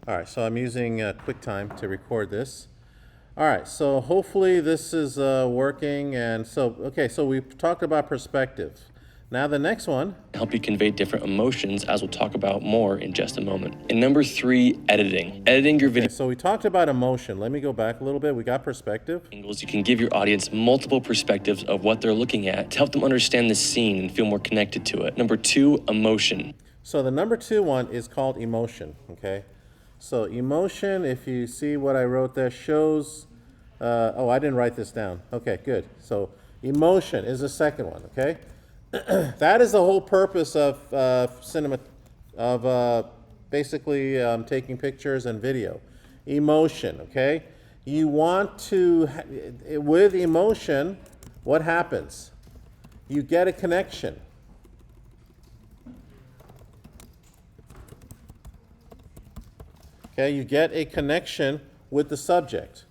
All right, so I'm using QuickTime to record this. All right, so hopefully this is working. And so, okay, so we've talked about perspective. Now the next one. Help you convey different emotions, as we'll talk about more in just a moment. And number 3, editing. Editing your video. Okay, so we talked about emotion. Let me go back a little bit. We got perspective. Angles. You can give your audience multiple perspectives of what they're looking at to help them understand the scene and feel more connected to it. Number 2, emotion. So the number 2 one is called emotion, okay? So emotion, if you see what I wrote there, shows, oh, I didn't write this down. Okay, good. So emotion is the second one, okay? That is the whole purpose of cinema, of basically taking pictures and video. Emotion, okay? You want to, with emotion, what happens? You get a connection. Okay, you get a connection with the subject.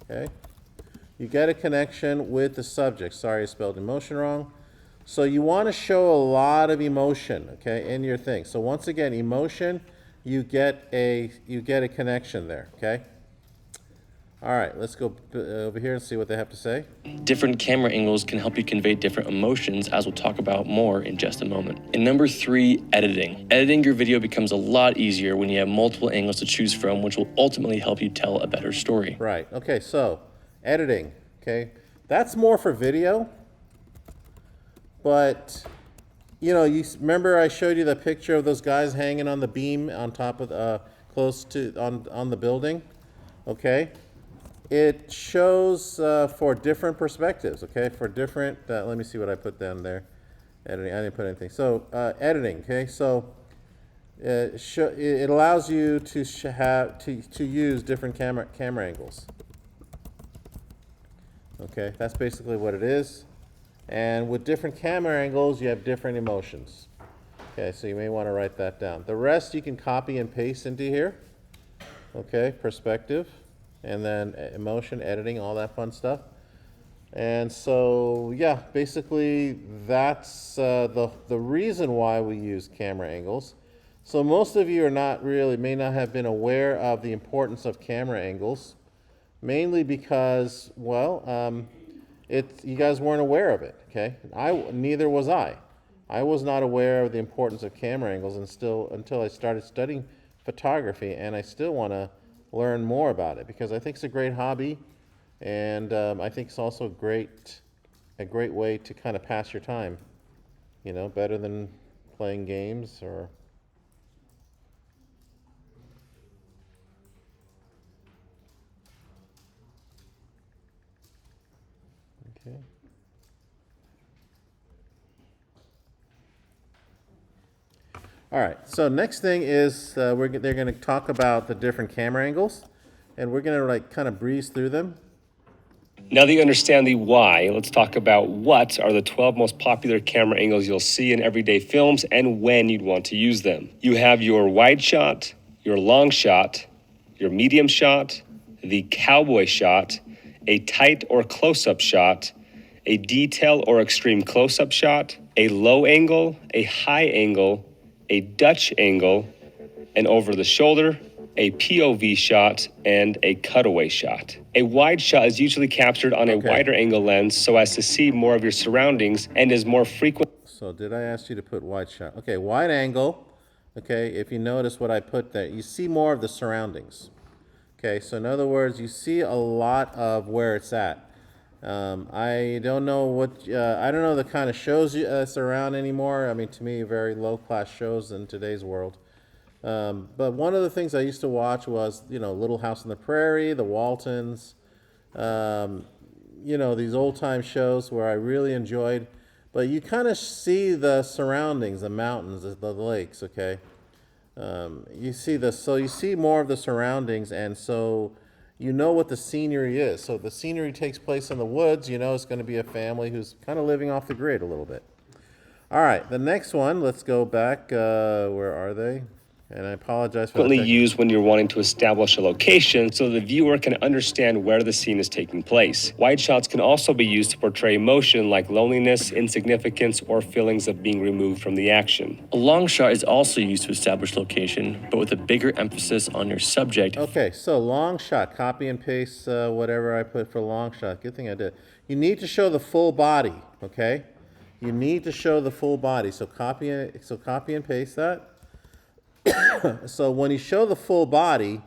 Okay, you get a connection with the subject. Sorry, I spelled emotion wrong. So you want to show a lot of emotion, okay, in your thing. So once again, emotion, you get a connection there. Okay. All right, let's go over here and see what they have to say. Different camera angles can help you convey different emotions, as we'll talk about more in just a moment. And number 3, editing. Editing your video becomes a lot easier when you have multiple angles to choose from, which will ultimately help you tell a better story. Right, okay, so editing, okay? That's more for video, but you know, you remember I showed you the picture of those guys hanging on the beam on top of, close to, on the building, okay? It shows for different perspectives, okay? For different, let me see what I put down there. Editing, I didn't put anything. So editing, okay? So it allows you to use different camera angles. Okay, that's basically what it is. And with different camera angles, you have different emotions. Okay, so you may want to write that down. The rest you can copy and paste into here. Okay, perspective. And then emotion, editing, all that fun stuff. And so, yeah, basically that's the reason why we use camera angles. So most of you may not have been aware of the importance of camera angles, mainly because, well, you guys weren't aware of it, okay? Neither was I. I was not aware of the importance of camera angles until I started studying photography, and I still want to learn more about it because I think it's a great hobby, and I think it's also a great way to kind of pass your time, you know, better than playing games or. Okay. All right, so next thing is they're going to talk about the different camera angles, and we're going to like kind of breeze through them. Now that you understand the why, let's talk about what are the 12 most popular camera angles you'll see in everyday films and when you'd want to use them. You have your wide shot, your long shot, your medium shot, the cowboy shot, a tight or close-up shot, a detail or extreme close-up shot, a low angle, a high angle, a Dutch angle, an over-the-shoulder, a POV shot, and a cutaway shot. A wide shot is usually captured on a wider angle lens so as to see more of your surroundings and is more frequent. So did I ask you to put wide shot? Okay, wide angle. Okay, if you notice what I put there, you see more of the surroundings. Okay, so in other words, you see a lot of where it's at. I don't know I don't know the kind of shows that's around anymore. I mean, to me, very low-class shows in today's world. But one of the things I used to watch was, you know, Little House on the Prairie, The Waltons, you know, these old-time shows where I really enjoyed. But you kind of see the surroundings, the mountains, the lakes, okay? So you see more of the surroundings, and so you know what the scenery is. So the scenery takes place in the woods. You know it's going to be a family who's kind of living off the grid a little bit. All right, the next one, let's go back. Where are they? And I apologize for the frequently tech- used when you're wanting to establish a location so the viewer can understand where the scene is taking place. Wide shots can also be used to portray emotion like loneliness, insignificance, or feelings of being removed from the action. A long shot is also used to establish location, but with a bigger emphasis on your subject. Okay, so long shot, copy and paste whatever I put for long shot. Good thing I did. You need to show the full body, okay? You need to show the full body. So copy and paste that. So when you show the full body,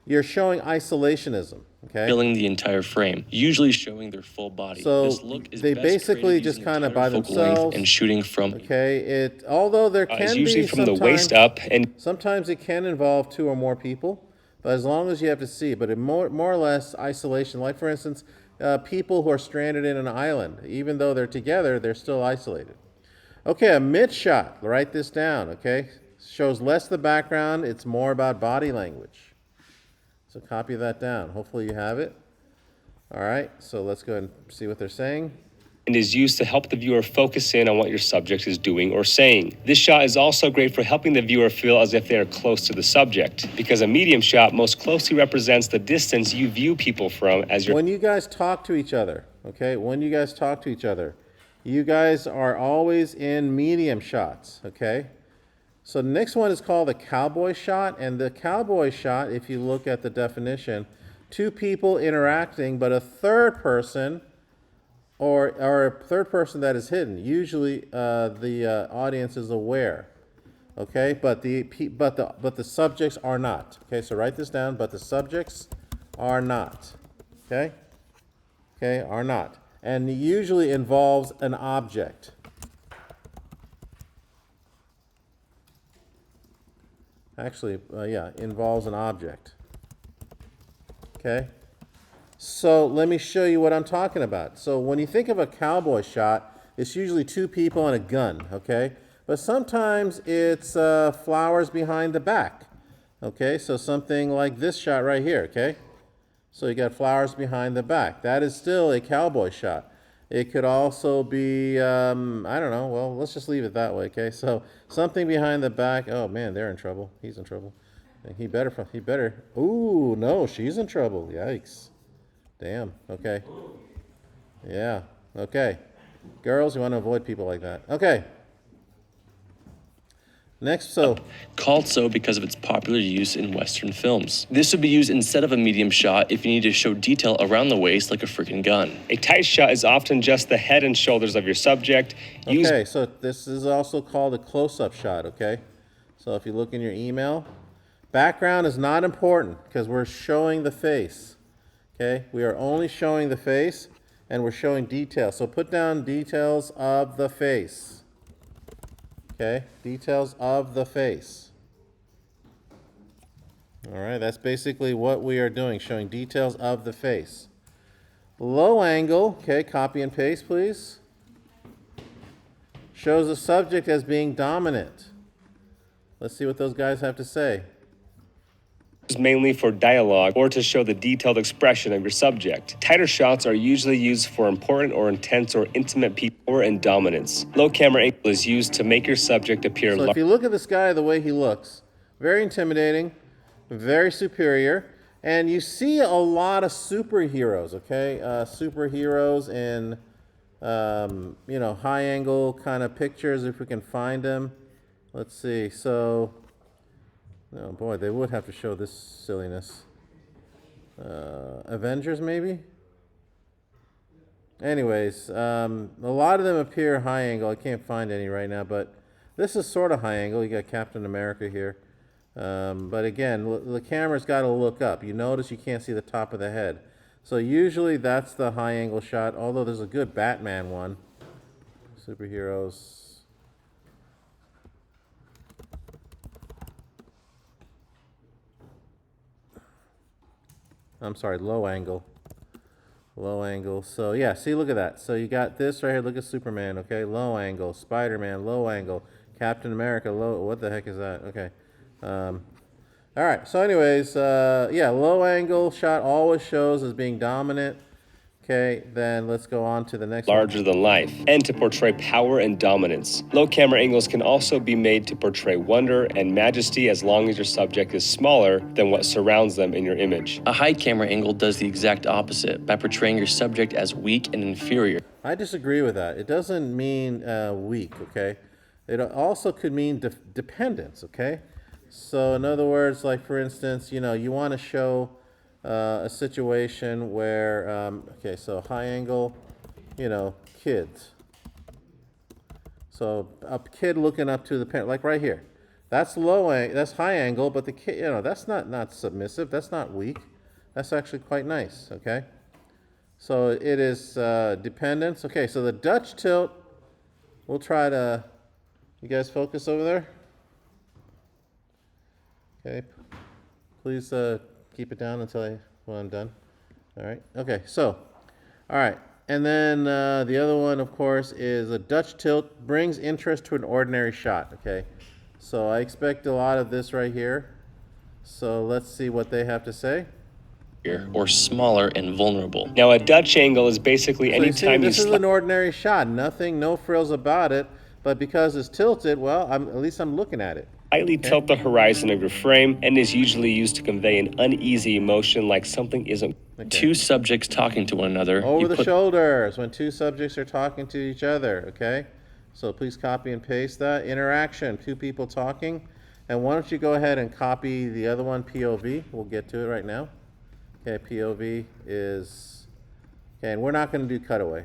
you're showing isolationism, okay? Filling the entire frame, usually showing their full body. So this look is they best basically created just using kinda tighter by focal length themselves. and shooting from. Okay, although there can It's be usually from the waist sometimes- up, and Sometimes it can involve two or more people, but as long as you have to see, but it more or less isolation. Like for instance, people who are stranded in an island, even though they're together, they're still isolated. Okay, a mid shot, write this down, okay? Shows less the background, it's more about body language. So copy that down. Hopefully you have it. All right, so let's go ahead and see what they're saying. is used to help the viewer focus in on what your subject is doing or saying. This shot is also great for helping the viewer feel as if they are close to the subject, because a medium shot most closely represents the distance you view people from as your When you guys talk to each other, okay, when you guys talk to each other, you guys are always in medium shots, okay? So the next one is called the cowboy shot, and the cowboy shot, if you look at the definition, two people interacting, but a third person or a third person that is hidden. Usually the audience is aware, okay? But the subjects are not. Okay, so write this down, but the subjects are not, okay? Okay, are not. And usually involves an object. Actually, yeah, involves an object. Okay? So let me show you what I'm talking about. So when you think of a cowboy shot, it's usually two people and a gun, okay? But sometimes it's flowers behind the back, okay? So something like this shot right here, okay? So you got flowers behind the back. That is still a cowboy shot. It could also be, I don't know, well, let's just leave it that way, okay? So something behind the back. Oh man, they're in trouble. He's in trouble. He better. Ooh, no, she's in trouble. Yikes. Damn, okay. Yeah, okay. Girls, you want to avoid people like that. Okay. Next, so. Called so because of its popular use in Western films. This would be used instead of a medium shot if you need to show detail around the waist like a freaking gun. A tight shot is often just the head and shoulders of your subject. Okay, so this is also called a close-up shot, okay? So if you look in your email, background is not important because we're showing the face, okay? We are only showing the face and we're showing details. So put down details of the face. Okay, details of the face. All right, that's basically what we are doing, showing details of the face. Low angle, okay, copy and paste, please. Shows the subject as being dominant. Let's see what those guys have to say. Is mainly for dialogue or to show the detailed expression of your subject. Tighter shots are usually used for important or intense or intimate people or in dominance. Low camera angle is used to make your subject appear So if you look at this guy, the way he looks, very intimidating, very superior, and you see a lot of superheroes, okay? Superheroes in, you know, high angle kind of pictures, if we can find them. Let's see, so, oh boy, they would have to show this silliness. Avengers, maybe? Anyways, a lot of them appear high angle. I can't find any right now, but this is sort of high angle. You got Captain America here. But again, the camera's got to look up. You notice you can't see the top of the head. So usually that's the high angle shot, although there's a good Batman one. Superheroes. I'm sorry, low angle. Low angle. So yeah, see, look at that. So you got this right here. Look at Superman, okay? Low angle. Spider-Man, low angle. Captain America, low. What the heck is that? Okay. All right. So anyways, yeah, low angle shot always shows as being dominant. Okay, then let's go on to the next one. larger than life, and to portray power and dominance. Low camera angles can also be made to portray wonder and majesty as long as your subject is smaller than what surrounds them in your image. A high camera angle does the exact opposite by portraying your subject as weak and inferior. I disagree with that. It doesn't mean weak, okay? It also could mean dependence, okay? So in other words, like for instance, you know, you want to show a situation where, okay, so high angle, you know, kids. So a kid looking up to the parent, like right here. That's that's high angle, but the kid, you know, that's not submissive. That's not weak. That's actually quite nice, okay? So it is dependence. Okay, so the Dutch tilt, we'll try to, you guys focus over there? Okay, please keep it down until I'm done. All right, okay, so, all right. And then the other one, of course, is a Dutch tilt brings interest to an ordinary shot, okay? So I expect a lot of this right here. So let's see what they have to say. Or smaller and vulnerable. Now, a Dutch angle is basically So you see, anytime this you is an ordinary shot. Nothing, no frills about it. But because it's tilted, well, at least I'm looking at it. slightly tilt the horizon of your frame and is usually used to convey an uneasy emotion like something isn't. Okay. Two subjects talking to one another. Over you the put shoulders when two subjects are talking to each other, okay? So please copy and paste that. Interaction, two people talking. And why don't you go ahead and copy the other one, POV. We'll get to it right now. Okay, POV is, okay, and we're not going to do cutaway.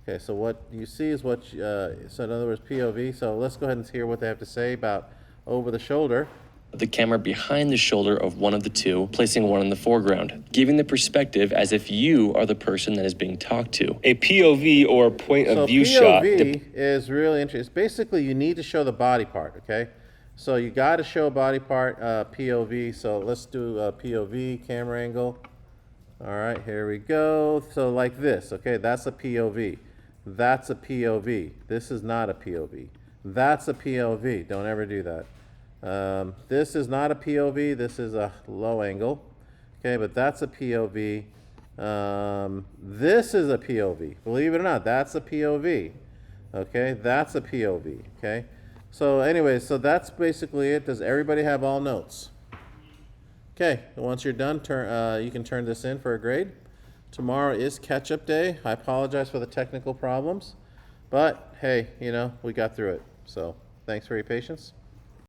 Okay, so what you see is what, so in other words, POV. So let's go ahead and hear what they have to say about over the shoulder. the camera behind the shoulder of one of the two, placing one in the foreground, giving the perspective as if you are the person that is being talked to. A POV or point of view POV shot. is really interesting. It's basically you need to show the body part, okay? So you got to show body part POV. So let's do POV, camera angle. All right, here we go. So like this, okay? That's a POV. That's a POV. This is not a POV. That's a POV. Don't ever do that. This is not a POV. This is a low angle. Okay, but that's a POV. This is a POV. Believe it or not, that's a POV. Okay, that's a POV. Okay. So anyway, so that's basically it. Does everybody have all notes? Okay, once you're done, you can turn this in for a grade. Tomorrow is catch-up day. I apologize for the technical problems, but hey, you know, we got through it. So thanks for your patience.